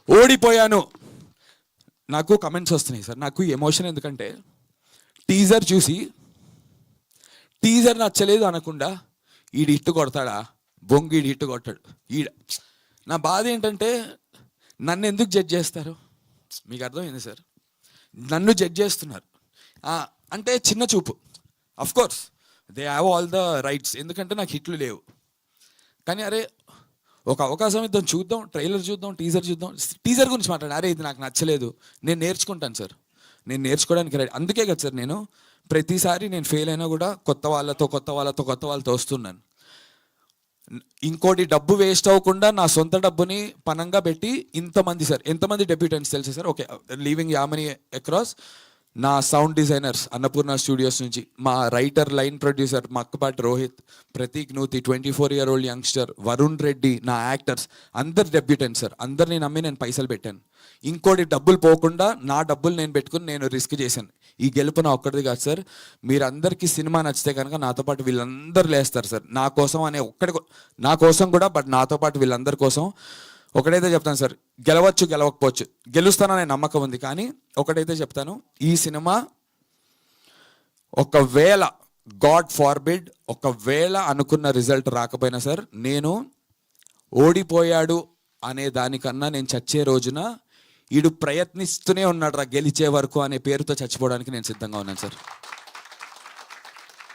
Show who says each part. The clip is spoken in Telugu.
Speaker 1: ఓడిపోయాను. నాకు కమెంట్స్ వస్తున్నాయి సార్. నాకు ఎమోషన్ ఎందుకంటే టీజర్ చూసి టీజర్ నచ్చలేదు అనకుండా ఈడు ఇట్టు కొడతాడా, బొంగీడు ఇట్టు కొట్టాడు ఈడ. నా బాధ ఏంటంటే నన్ను ఎందుకు జడ్జ్ చేస్తారు? మీకు అర్థమైంది సార్, నన్ను జడ్జ్ చేస్తున్నారు అంటే చిన్న చూపు. Course they have all the rights, ఎందుకంటే నాకు హిట్లు లేవు. కానీ అరే ఒక అవకాశం ఇద్దాం, చూద్దాం, ట్రైలర్ చూద్దాం, టీజర్ చూద్దాం. టీజర్ గురించి మాట్లాడాను, అరే ఇది నాకు నచ్చలేదు, నేను నేర్చుకుంటాను సార్, నేను నేర్చుకోవడానికి రెడీ. అందుకే కదా సార్ నేను ప్రతిసారి నేను ఫెయిల్ అయినా కూడా కొత్త వాళ్ళతో వస్తున్నాను. ఇంకోటి డబ్బు వేస్ట్ అవ్వకుండా నా సొంత డబ్బుని పనంగా పెట్టి ఇంతమంది సార్, ఎంతమంది డెబ్యూటెంట్స్ తెలుసు సార్? ఓకే, లీవింగ్ యామనీ అక్రాస్, నా సౌండ్ డిజైనర్స్ అన్నపూర్ణ స్టూడియోస్ నుంచి, మా writer line producer Makkapati Rohit, Prateek Nuthi 24-year-old youngster, Varun Reddy, నా యాక్టర్స్ అందరు డెబ్యూటెంట్స్ సార్. అందరిని నమ్మి నేను పైసలు పెట్టాను. ఇంకోటి డబ్బులు పోకుండా నా డబ్బులు నేను పెట్టుకుని నేను రిస్క్ చేశాను. ఈ గెలుపు నా ఒక్కడిది కాదు సార్. మీరందరికీ సినిమా నచ్చితే కనుక నాతో పాటు వీళ్ళందరూ లేస్తారు సార్, నా కోసం అనే నా కోసం కూడా, బట్ నాతో పాటు వీళ్ళందరి కోసం. ఒకటైతే చెప్తాను సార్, గెలవచ్చు గెలవకపోవచ్చు, గెలుస్తాననే నమ్మకం ఉంది. కానీ ఒకటైతే చెప్తాను, ఈ సినిమా ఒకవేళ గాడ్ ఫార్బిడ్ ఒకవేళ అనుకున్న రిజల్ట్ రాకపోయినా సార్, నేను ఓడిపోయాడు అనే దానికన్నా నేను చచ్చే రోజున ఈడు ప్రయత్నిస్తూనే ఉన్నాడు రా గెలిచే వరకు అనే పేరుతో చచ్చిపోవడానికి నేను సిద్ధంగా ఉన్నాను సార్.